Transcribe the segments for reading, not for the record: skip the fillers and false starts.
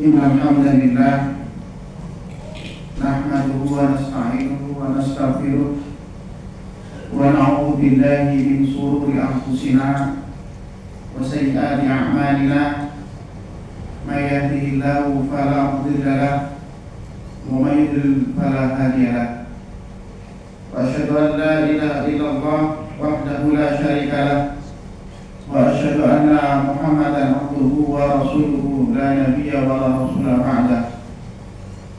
Innal hamdalillah nahmaduhu wa nasta'inuhu wa nastaghfiruh wa na'udzu billahi min shururi anfusina wa sayyiati a'malina may yahdihillahu fala mudilla lahu wa may yudlil fala hadiya lahu wa asyhadu an la ilaha illallah wahdahu la syarika lahu wa asyhadu anna Muhammadan abduhu wa rasuluhu la nabiyya wa la rasula ba'da.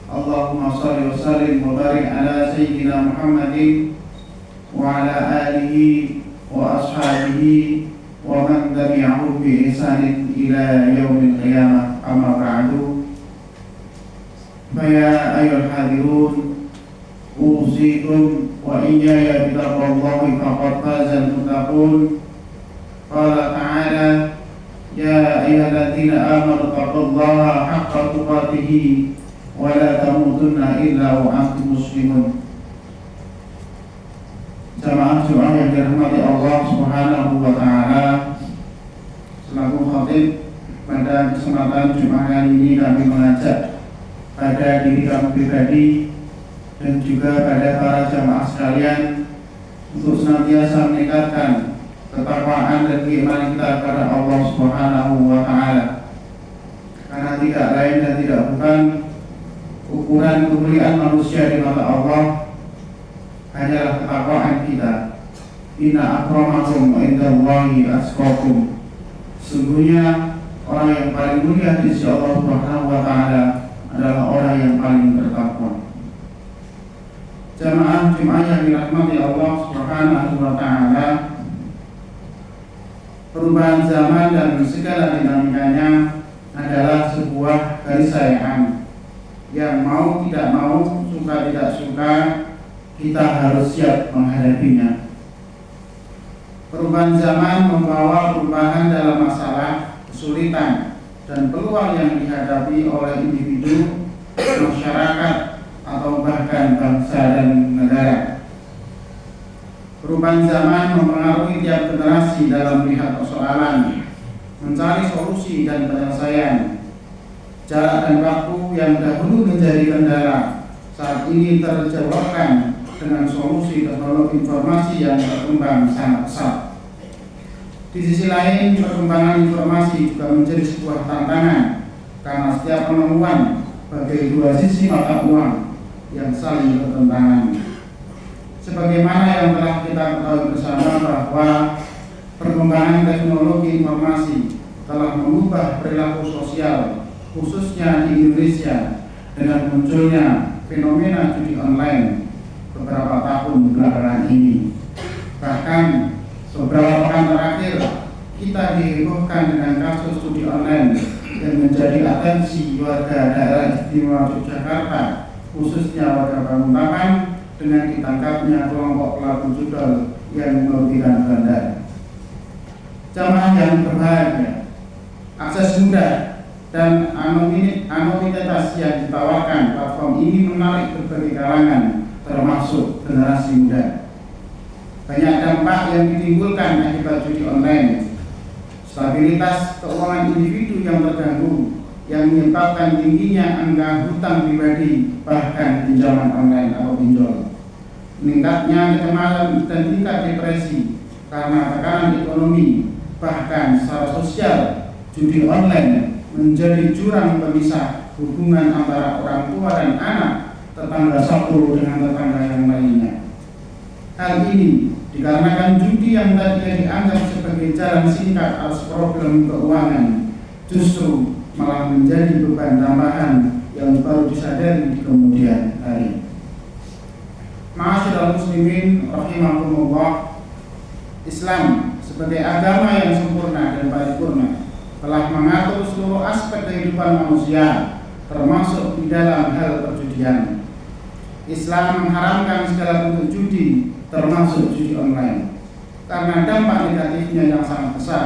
Allahumma shalli wa sallim wa barik ala sayyidina Muhammadin wa ala alihi wa ashabihi wa man tabi'ahu bi ihsanin ila yaumil qiyamah. Amma ba'du. Fa ya ayyuhal hadirun usikum wa iyaya bittaqwallahi faqad fazal muttaqun. Qala ta'ala ya ayyuhalladzina amanu taqullaha haqqa tuqatih wa la tamutunna illa wa antum muslimun. Jamaah Jumat yang dirahmati Allah Subhanahu wa taala, selaku khatib pada kesempatan Jumat kali ini kami mengajak pada diri kami pribadi dan juga pada para jamaah sekalian untuk senantiasa meningkatkan ketakwaan dan keimanan kita kepada Allah Subhanahu wa taala. Karena tidak lain dan tidak bukan ukuran kemuliaan manusia di mata Allah hanyalah ketakwaan kita. Inna akramakum indallahi atqakum. Sungguhnya orang yang paling mulia di sisi Allah Subhanahu wa taala adalah orang yang paling bertakwa. Jamaah Jumat yang dirahmati Allah Subhanahu wa taala, perubahan zaman dan segala dinamikanya adalah sebuah keniscayaan yang mau tidak mau, suka tidak suka, kita harus siap menghadapinya. Perubahan zaman membawa perubahan dalam masalah, kesulitan, dan peluang yang dihadapi oleh individu, masyarakat, atau bahkan bangsa dan negara. Perubahan zaman mempengaruhi tiap generasi dalam melihat persoalan, mencari solusi dan penyelesaian. Jarak dan waktu yang dahulu menjadi kendala saat ini terjawabkan dengan solusi teknologi informasi yang berkembang sangat pesat. Di sisi lain, perkembangan informasi juga menjadi sebuah tantangan karena setiap penemuan bagai dua sisi mata uang yang saling bertentangan. Sebagaimana yang telah kita ketahui bersama bahwa perkembangan teknologi informasi telah mengubah perilaku sosial, khususnya di Indonesia, dengan munculnya fenomena judi online beberapa tahun belakangan ini. Bahkan beberapa pekan terakhir kita dihebohkan dengan kasus judi online yang menjadi atensi warga daerah istimewa Yogyakarta, khususnya warga Banguntapan, dengan ditangkapnya kelompok pelaku judol yang merugikan bandar. Jamaah yang berbahagia, akses mudah dan anonimitas yang ditawarkan platform ini menarik berbagai kalangan, termasuk generasi muda. Banyak dampak yang ditimbulkan akibat judi online. Stabilitas keuangan individu yang terganggu, yang menyebabkan tingginya angka hutang pribadi, bahkan pinjaman online atau pinjol. Meningkatnya kecemasan dan tingkat depresi karena tekanan ekonomi, bahkan secara sosial, judi online menjadi jurang pemisah hubungan antara orang tua dan anak, tetangga satu dengan tetangga yang lainnya. Hal ini dikarenakan judi yang tadinya dianggap sebagai jalan singkat atas problem keuangan justru malah menjadi beban tambahan yang baru disadari di kemudian hari. Ma'asyiral muslimin rahimakumullah, Islam sebagai agama yang sempurna dan paripurna telah mengatur seluruh aspek kehidupan manusia, termasuk di dalam hal perjudian. Islam mengharamkan segala bentuk judi, termasuk judi online, karena dampak negatifnya yang sangat besar.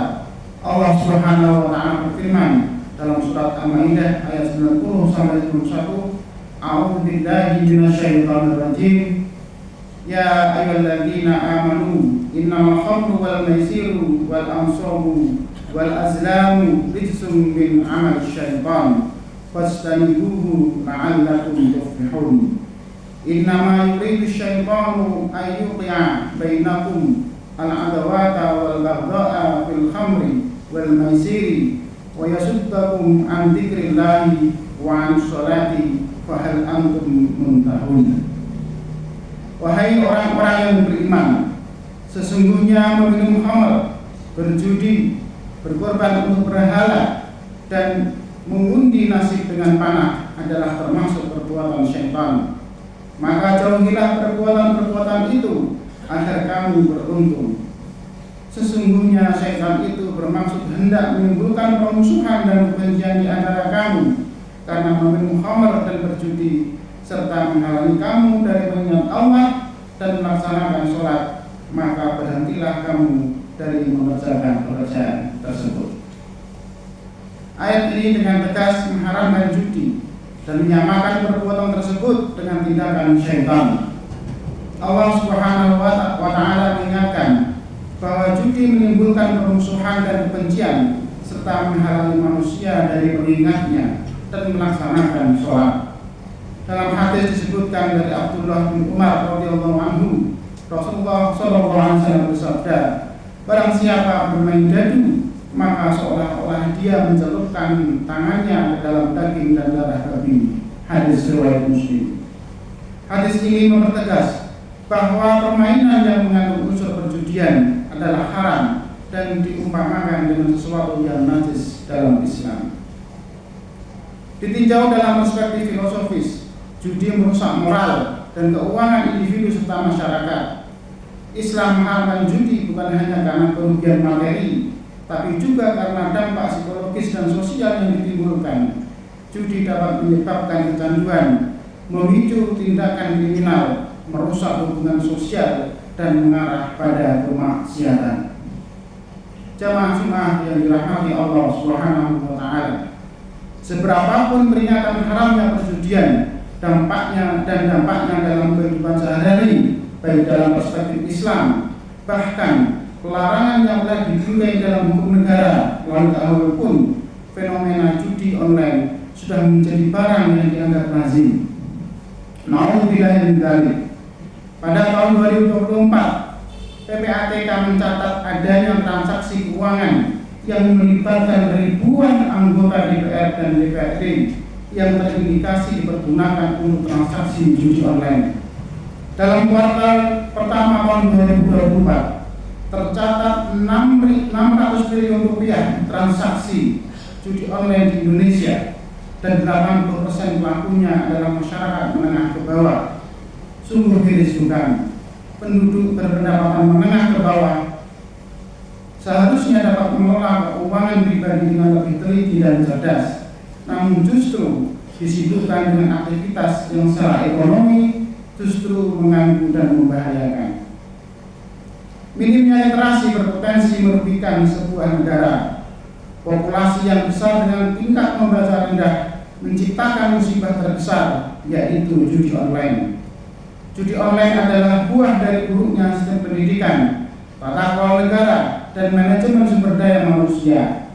Allah Subhanahu wa taala berfirman dalam surat Al-Maidah ayat 90 sampai 91, A'udzu billahi minasyaitonir rajim. Ya ayyuhalladzina amanu innamal khamru wal maisiru wal ansabu wal azlamu rijsum min amali syaitan fastanibuhu la'allakum tuflihun. Innama yuridu syaitanu ayyuqi'a bainakum al-adawata wal baghdha'a fil khamri wal maisiri wa yasuddakum an dzikrillahi wa an sholati fahal antum muntahun. Wahai orang-orang yang beriman, sesungguhnya meminum khamr, berjudi, berkorban untuk berhala, dan mengundi nasib dengan panah adalah termasuk perbuatan syaitan. Maka jauhilah perbuatan-perbuatan itu agar kamu beruntung. Sesungguhnya syaitan itu bermaksud hendak menimbulkan permusuhan dan kebencian di antara kamu karena meminum khamr dan berjudi, serta menghalangi kamu dari mengingat Allah dan melaksanakan sholat. Maka berhentilah kamu dari mengerjakan pekerjaan tersebut. Ayat ini dengan tegas mengharamkan judi dan menyamakan perbuatan tersebut dengan tindakan syaitan. Allah Subhanahu wa Ta'ala mengingatkan bahwa judi menimbulkan permusuhan dan kebencian serta menghalangi manusia dari mengingatnya dan melaksanakan sholat. Dalam hadis disebutkan dari Abdullah bin Umar radhiyallahu anhu, Rasulullah sallallahu alaihi wasallam bersabda, barang siapa bermain dadu, maka seolah-olah dia mencelupkan tangannya ke dalam daging dan darah babi. Hadis riwayat Muslim. Hadis ini mempertegas bahwa permainan yang mengandung unsur perjudian adalah haram dan diumpamakan dengan sesuatu yang najis dalam Islam. Ditinjau dalam perspektif filosofis, judi merusak moral dan keuangan individu serta masyarakat. Islam mengharamkan judi bukan hanya karena kerugian materi, tapi juga karena dampak psikologis dan sosial yang ditimbulkan. Judi dapat menyebabkan kecanduan, memicu tindakan kriminal, merusak hubungan sosial, dan mengarah pada kemaksiatan. Jamaah Jumat yang dirahmati Allah Subhanahu wa Ta'ala, seberapapun peringatan haramnya perjudian, dampaknya dalam kehidupan sehari-hari, baik dalam perspektif Islam, bahkan pelarangan yang telah dibingkai dalam hukum negara melalui KUHP pun, fenomena judi online sudah menjadi barang yang dianggap lazim. Nauzubillah min dzalik. Pada tahun 2024, PPATK mencatat adanya transaksi keuangan yang melibatkan ribuan anggota DPR dan DPRD yang terindikasi dipergunakan untuk transaksi judi online. Dalam kuartal pertama tahun 2024, tercatat 600 triliun rupiah transaksi judi online di Indonesia, dan 80% pelakunya adalah masyarakat menengah ke bawah. Sungguh dirisaukan, penduduk berpendapatan menengah ke bawah seharusnya dapat mengelola keuangan pribadi dengan lebih teliti dan cerdas, namun justru disibukkan dengan aktivitas yang secara ekonomi justru mengganggu dan membahayakan. Minimnya literasi berpotensi merugikan sebuah negara. Populasi yang besar dengan tingkat membaca rendah menciptakan musibah terbesar, yaitu judi online. Judi online adalah buah dari buruknya sistem pendidikan, tata kelola negara, dan manajemen sumber daya manusia.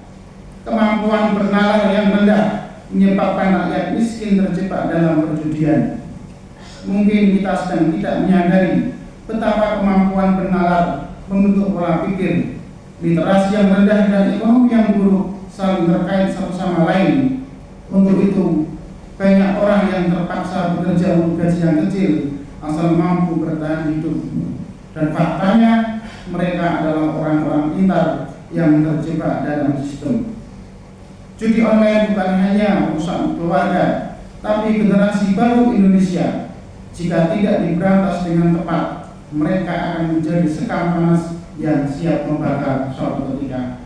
Kemampuan bernalar yang rendah menyebabkan rakyat miskin terjebak dalam perjudian. Mungkin kita sedang tidak menyadari betapa kemampuan bernalar membentuk pola pikir, literasi yang rendah dan ekonomi yang buruk saling terkait satu sama lain. Untuk itu, banyak orang yang terpaksa bekerja untuk gaji yang kecil asal mampu bertahan hidup. Dan faktanya, mereka adalah orang-orang pintar yang terjebak dalam sistem. Judi online bukan hanya merusak keluarga, tapi generasi baru Indonesia. Jika tidak diberantas dengan tepat, mereka akan menjadi sekam panas yang siap membakar suatu ketika.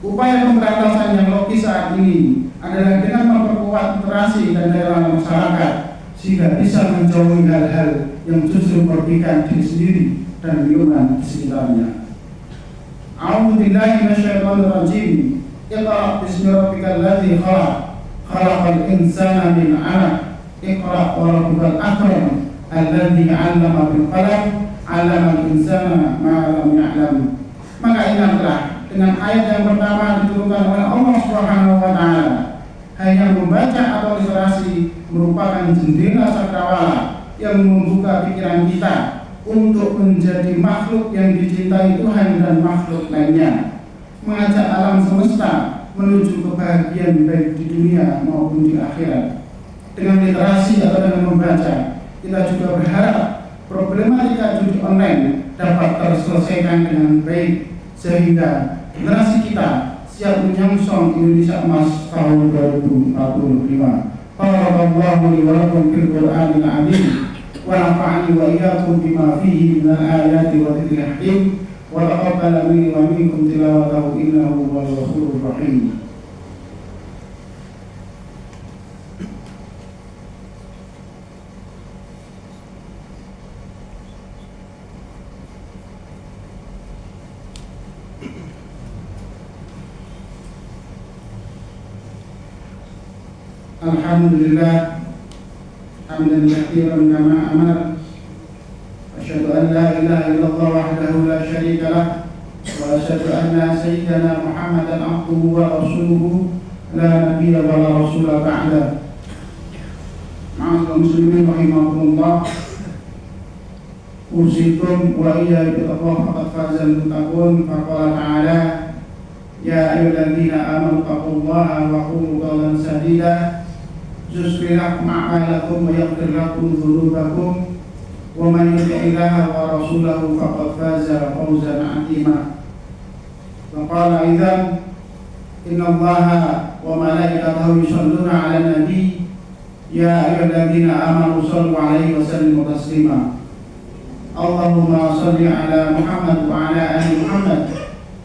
Upaya pemberantasan yang logis saat ini adalah dengan memperkuat literasi dan daya masyarakat, sehingga bisa menjauhi hal-hal yang justru merugikan diri sendiri dan lingkungan di sekitarnya. A'udzubillahi minasyaitonir rajim. Iqra' bismi rabbikal ladzi khalaq. Khalaqal insana min 'alaq. Iqra' wa rabbukal akram. Alladzi 'allama bil qalam. 'allamal insana ma lam ya'lam. Maka ingatlah dengan ayat yang pertama diturunkan oleh Allah Subhanahu wa Ta'ala, Hanya membaca atau literasi merupakan jendela cakrawala yang membuka pikiran kita untuk menjadi makhluk yang dicintai Tuhan dan makhluk lainnya, mengajak alam semesta menuju kebahagiaan baik di dunia maupun di akhirat. Dengan literasi atau dengan membaca, kita juga berharap problematika judi online dapat terselesaikan dengan baik sehingga generasi kita siap menyongsong Indonesia Emas tahun 2045. Barakallahu li wa lakum fil Qur'anil 'azim wa nafa'ani wa iyyakum bima fihi minal ayati wa dzikril hakim wa taqabbala minni wa minkum tilawatahu innahu huwal ghafurur rahim. Alhamdulillah hamdan katsiran kama amara. Asyhadu an la ilaha illallah wahdahu la syarika lah wa asyhadu anna sayyidana Muhammadan abduhu wa rasuluhu la nabiyya wa la rasula ba'da. Ma'asyiral muslimin rahimakumullah. Usikum wa iyya bittaqwa faqad fazal muttaqun. Faqala ta'ala ya ayyuhalladzina amanu taqullaha wa qulu qawlan sadida yusli lakum a'malakum wa yaghfir lakum dhunubakum wa man yuti' Allaha wa rasulahu faqad faza fawzan 'azima. Wa qala aidan innallaha wa malaikatahu yusholluna 'alan nabi ya ayyuhalladzina amanu shallu 'alaihi wa sallimu taslima. Allahumma shalli 'ala Muhammad wa 'ala ali Muhammad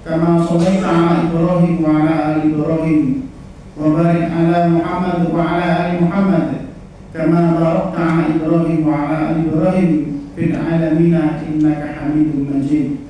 kama shallaita 'ala Ibrahim wa 'ala ali Ibrahim wa barik 'ala Muhammad wa 'ala ali Muhammad kama barakta 'ala Ibrahim wa 'ala ali Ibrahim fil 'alamin innaka Hamidum Majid.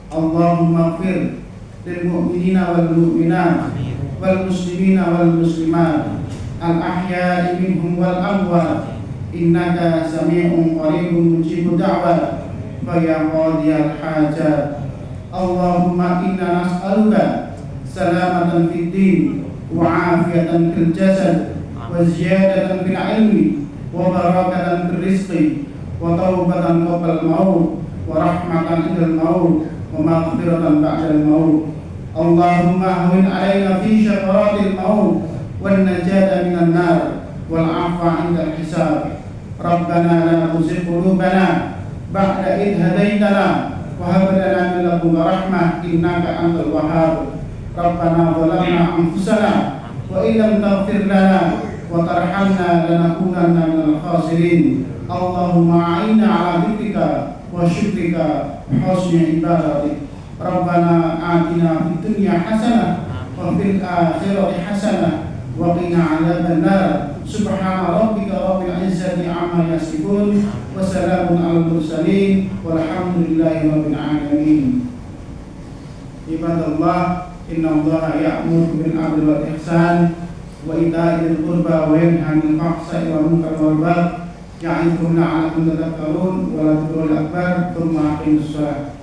Allahumma ighfir lil mu'minina wal mu'minat wal muslimina wal muslimat al ahya'i minhum wal amwat innaka sami'un qaribun mujibud da'wat fa ya qadiyal hajat. Allahumma inna nas'aluka salamatan fid din wa afiyatan fil jasad wa ziyadatan fil ilmi wa barakatan fil rizqi wa taubatan qabla al-maut wa rahmatan indal maut wa maghfiratan ba'dal maut. Allahumma hawwin 'alaina fi syakaratil maut wan najata minan nar wal 'afwa 'indal hisab. Rabbana la tuzigh qulubana ba'da idh hadaitana wa hab lana min ladunka rahmah innaka antal wahhab. Rabbana zalamna anfusana wa illam taghfir lana wa tarhamna lanakunanna minal khasirin. Allahumma a'inna 'ala dzikrika wa syukrika wa husni ibadatik. Rabbana atina fid dunya hasanah wa fil akhirati hasanah wa qina 'adzaban nar. Subhana rabbika rabbil izzati 'amma yasifun wa salamun 'alal mursalin walhamdulillahi rabbil alamin. Ibadallah, inna Allaha ya'muru bil 'adli wal ihsan wa ita'i dzil qurba wa yanha 'anil fahsya'i wal munkari wal baghi ya'idukum la'allakum tadhakkarun wa la tu'tul akbar thumma aqimus shalah.